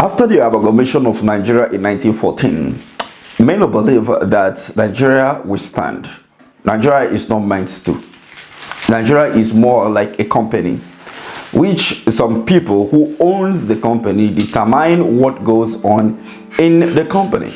After the amalgamation of Nigeria in 1914, many believe that Nigeria will stand. Nigeria is not meant to. Nigeria is more like a company, which some people who owns the company determine what goes on in the company.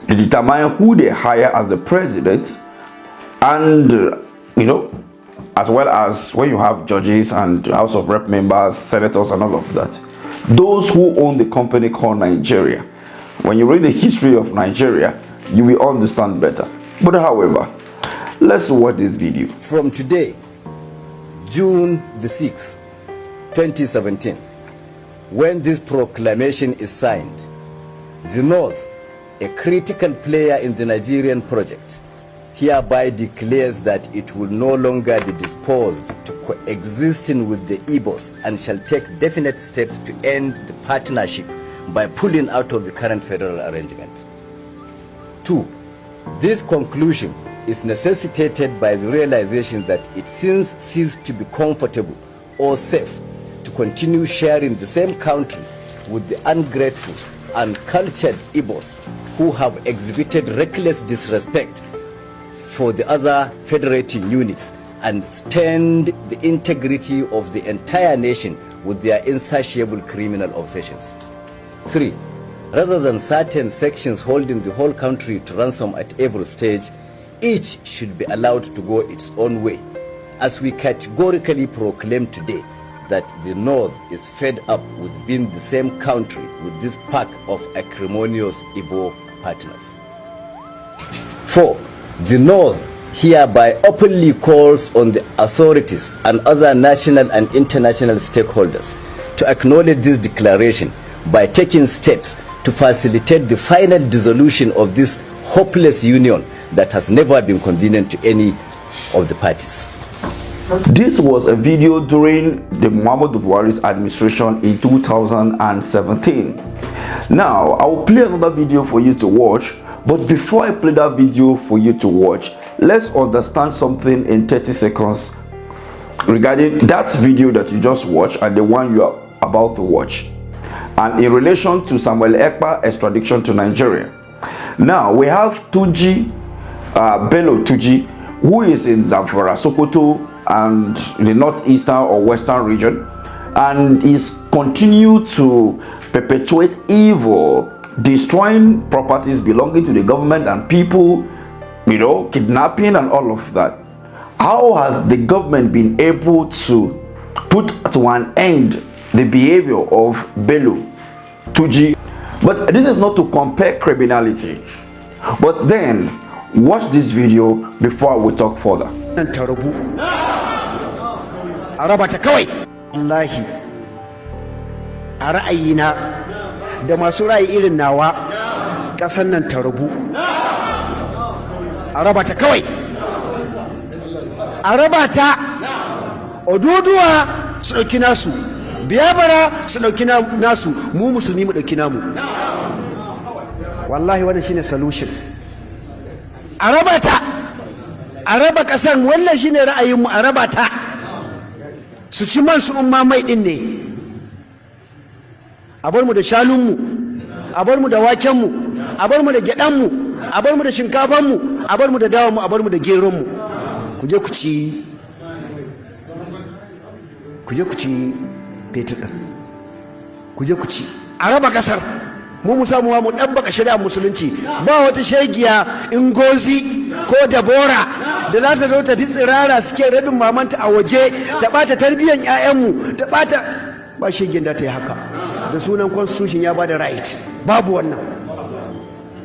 They determine who they hire as the president, and as well as when you have judges and House of Rep members, senators, and all of that. Those who own the company called Nigeria. When you read the history of Nigeria, you will understand better. But however, let's watch this video. From today, June the 6th, 2017, when this proclamation is signed, the North, a critical player in the Nigerian project, hereby declares that it will no longer be disposed to coexisting with the Igbos and shall take definite steps to end the partnership by pulling out of the current federal arrangement. 2. This conclusion is necessitated by the realization that it since ceased to be comfortable or safe to continue sharing the same country with the ungrateful and cultured Igbos who have exhibited reckless disrespect for the other federating units and stained the integrity of the entire nation with their insatiable criminal obsessions. 3. Rather than certain sections holding the whole country to ransom at every stage, each should be allowed to go its own way, as we categorically proclaim today that the North is fed up with being the same country with this pack of acrimonious Igbo partners. 4. The North hereby openly calls on the authorities and other national and international stakeholders to acknowledge this declaration by taking steps to facilitate the final dissolution of this hopeless union that has never been convenient to any of the parties. This was a video during the Muhammadu Buhari's administration in 2017. Now, I will play another video for you to watch, but before I play that video for you to watch, let's understand something in 30 seconds regarding that video that you just watched and the one you are about to watch, and in relation to Samuel Ekpa extradition to Nigeria. Now, we have Tuji, Bello Tuji, who is in Zamfara, Sokoto, and the northeastern or western region, and is continue to perpetuate evil, destroying properties belonging to the government and people, kidnapping and all of that. How has the government been able to put to an end the behavior of Bello Tuji? But this is not to compare criminality. But then, watch this video before we talk further. Arabata kawai wallahi a ra'ayina da masu ra'ayi irin nawa kasan nan ta rubu arabata kawai arabata oduduwa su dauki nasu biyabara su dauki nasu mu musulmi mu dauki namu wallahi wannan shine solution arabata araba kasan wannan shine ra'ayin mu arabata su ci man su umma mai din ne a bar mu da shanunmu a bar mu da wakenmu a bar mu da gyaɗanmu a bar mu da shinkafanmu a bar mu da dawanmu a bar mu da geronmu ku je ku ci fetur ɗin ku je ku ci a raba ƙasar mu samu mu ɗabbaka shari'ar musulunci ba wata shegiya ingozi ko dabora da za ta zo ta fi tsirara suke rabin mamanta a waje ta ɓata tarbiyyar 'ya'yanmu ta ɓata ba shegin da ta yi haka da sunan constitution ya ba da right babu wannan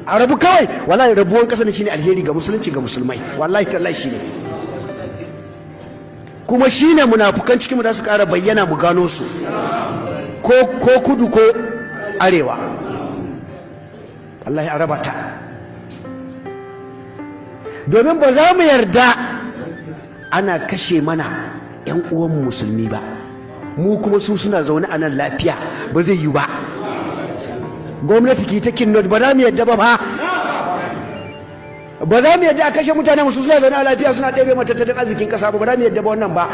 a rabu kawai wallahi rabuwan ƙasa ne shine alheri ga musulunci ga musulmai wallahi tallahi shine kuma shine munafukan cikin mu da su ƙara bayyana mu gano su ko kudu ko arewa wallahi a raba ta domin ba za mu yarda ana kashe mana 'yan uwan musulmi ba mu kuma su suna zaune a nan lafiya ba zai yi ba gwamnati ki ta kinnot ba za mu yarda ba ba za mu yarda a kashe mutane musu suna zaune a lafiya suna ɗebe matattalin arzikin ƙasa ba za mu yarda ba wannan ba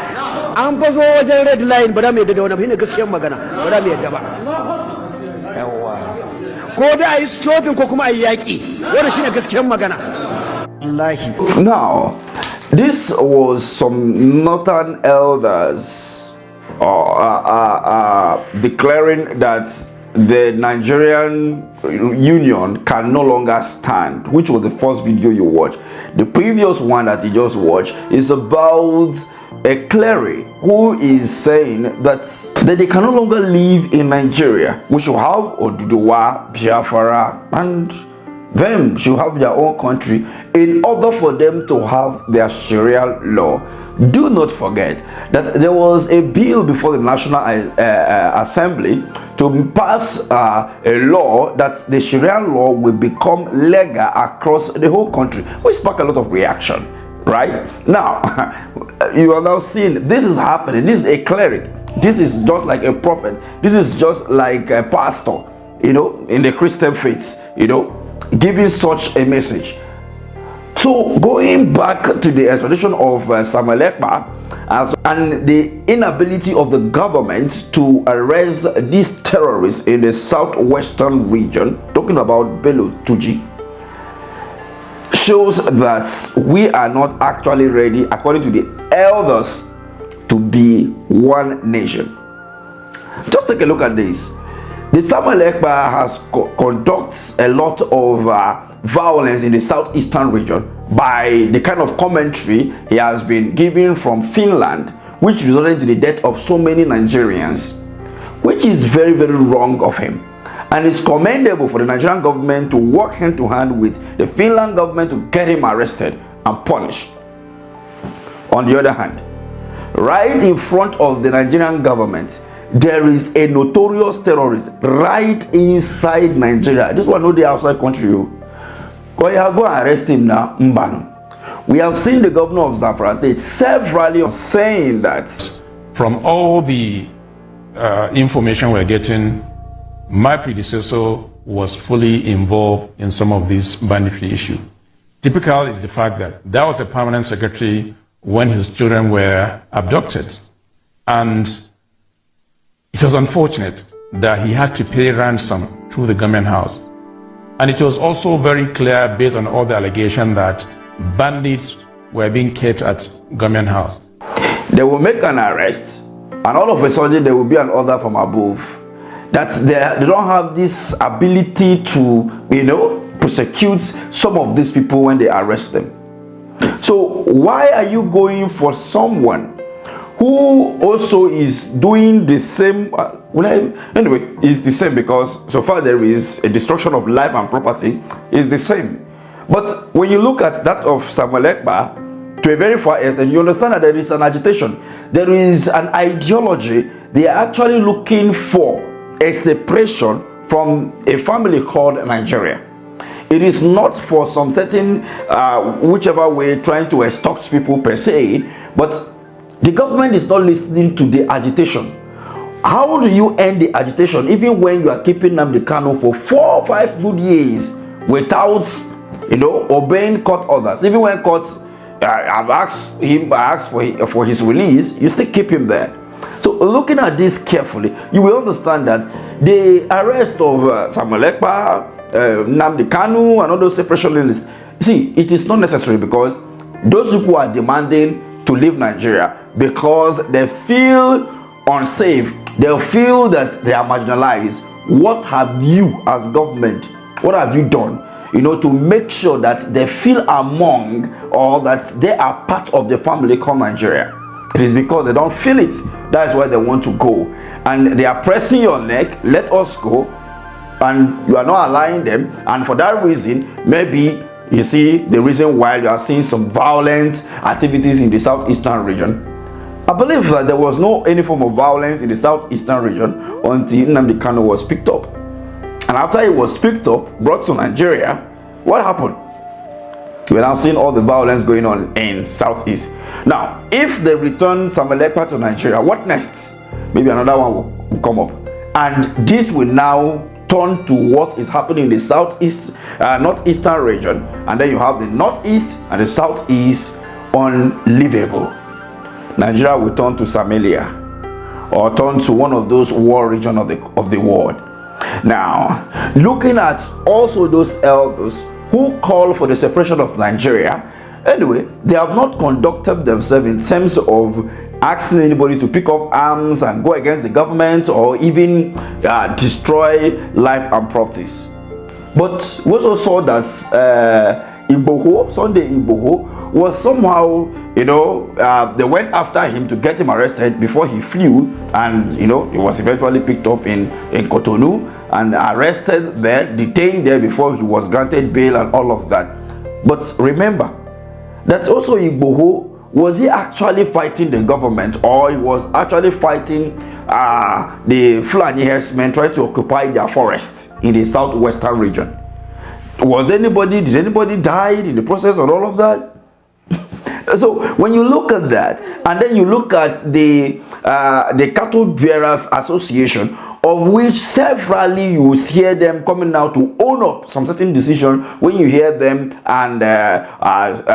an fa zo wajen red line ba za mu yarda da wannan ba shine gaskiyar magana ba za mu yarda ba yawa ko da a yi stopping ko kuma a yi yaƙi. Wannan shine gaskiyar magana. Wallahi. Now, this was some northern elders declaring that the Nigerian Union can no longer stand, which was the first video you watched. The previous one that you just watched is about a cleric who is saying that they can no longer live in Nigeria. We should have Oduduwa, Biafra, and them should have their own country in order for them to have their Sharia law. Do not forget that there was a bill before the National Assembly to pass a law that the Sharia law will become legal across the whole country, which sparked a lot of reaction. Right now, you are now seeing this is happening. This is a cleric. This is just like a prophet. This is just like a pastor, you know, in the Christian faith, you know, giving such a message. So going back to the extradition of Samuel Ekpa and the inability of the government to arrest these terrorists in the southwestern region, talking about Bello Tuji, shows that we are not actually ready, according to the elders, to be one nation. Just take a look at this. The Samuel Ekpa has conducts a lot of violence in the southeastern region by the kind of commentary he has been giving from Finland, which resulted in the death of so many Nigerians, which is very, very wrong of him. And it's commendable for the Nigerian government to work hand to hand with the Finland government to get him arrested and punished. On the other hand, right in front of the Nigerian government, there is a notorious terrorist right inside Nigeria. This one not the outside country. Go and arrest him now. We have seen the governor of Zamfara State severally saying that from all the information we're getting, my predecessor was fully involved in some of these banditry issues. Typical is the fact that that was a permanent secretary when his children were abducted. And it was unfortunate that he had to pay ransom through the government house. And it was also very clear, based on all the allegations, that bandits were being kept at government house. They will make an arrest, and all of a sudden there will be an order from above that they don't have this ability to, you know, prosecute some of these people when they arrest them. So why are you going for someone who also is doing the same? Anyway, it's the same, because so far there is a destruction of life and property. It's the same. But when you look at that of Samuel Ekpa to a very far extent, you understand that there is an agitation. There is an ideology. They are actually looking for a separation from a family called Nigeria. It is not for some certain, whichever way, trying to extort people per se, but the government is not listening to the agitation. How do you end the agitation even when you are keeping Nnamdi Kanu for 4 or 5 good years without, you know, obeying court orders? Even when courts have asked for his release, you still keep him there. So looking at this carefully, you will understand that the arrest of Samuel Ekpa, Nnamdi Kanu, and all those separationists, see, it is not necessary, because those people are demanding to leave Nigeria because they feel unsafe. They feel that they are marginalized. What have you as government, what have you done, you know, to make sure that they feel among, or that they are part of the family called Nigeria? It is because they don't feel it. That's why they want to go, and they are pressing your neck, let us go, and you are not allowing them. And for that reason, maybe you see the reason why you are seeing some violent activities in the southeastern region. I believe that there was no any form of violence in the southeastern region until Nnamdi Kanu was picked up. And after he was picked up, brought to Nigeria, what happened? We're now seeing all the violence going on in southeast. Now, if they return Samuel Ekpa to Nigeria, what next? Maybe another one will come up. And this will now turn to what is happening in the southeast, northeastern region. And then you have the northeast and the southeast unlivable. Nigeria will turn to Somalia, or turn to one of those war regions of the world. Now, looking at also those elders who call for the separation of Nigeria, anyway, they have not conducted themselves in terms of asking anybody to pick up arms and go against the government or even destroy life and properties. But we also saw that Sunday Igbo was somehow, they went after him to get him arrested before he flew, and he was eventually picked up in Cotonou and arrested there, detained there before he was granted bail and all of that. But remember that also Igbo, was he actually fighting the government, or he was actually fighting the Fulani herdsmen trying to occupy their forests in the southwestern region? Did anybody die in the process of all of that? So when you look at that, and then you look at the Cattle Bearers Association, of which severally you hear them coming out to own up some certain decision, when you hear them and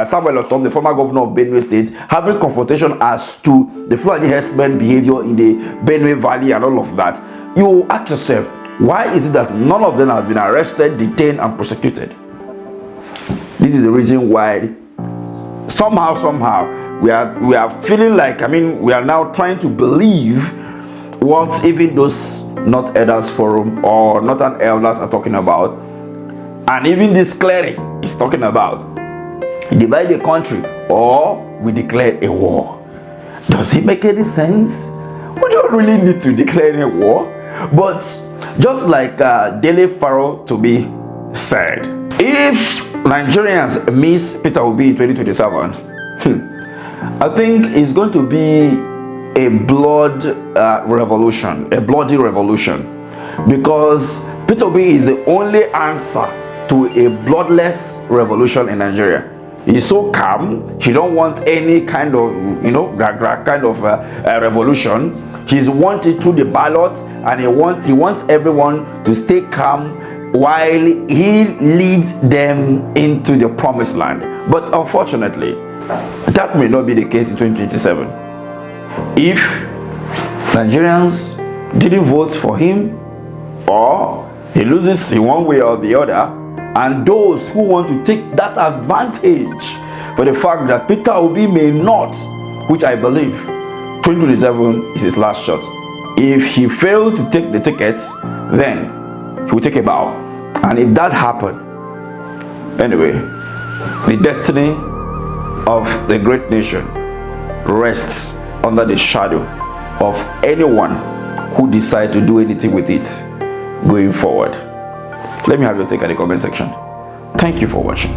Samuel Otom, the former governor of Benue State, having confrontation as to the Fulani herdsmen behavior in the Benue Valley and all of that, you ask yourself, why is it that none of them have been arrested, detained, and prosecuted? This is the reason why somehow we are feeling like, we are now trying to believe what even those North Elders Forum or Northern Elders are talking about, and even this cleric is talking about. Divide the country, or we declare a war. Does it make any sense? We don't really need to declare a war, but just like Dele Farrow to be said, if Nigerians miss Peter Obi in 2027, I think it's going to be a bloody revolution, because Peter Obi is the only answer to a bloodless revolution in Nigeria. He's so calm. He don't want any kind of revolution. He's wanted through the ballots, and he wants everyone to stay calm while he leads them into the promised land. But unfortunately, that may not be the case in 2027. If Nigerians didn't vote for him, or he loses in one way or the other, and those who want to take that advantage for the fact that Peter Obi may not, which I believe 2027 is his last shot. If he failed to take the tickets, then he will take a bow. And if that happened, anyway, the destiny of the great nation rests under the shadow of anyone who decide to do anything with it going forward. Let me have your take at the comment section. Thank you for watching.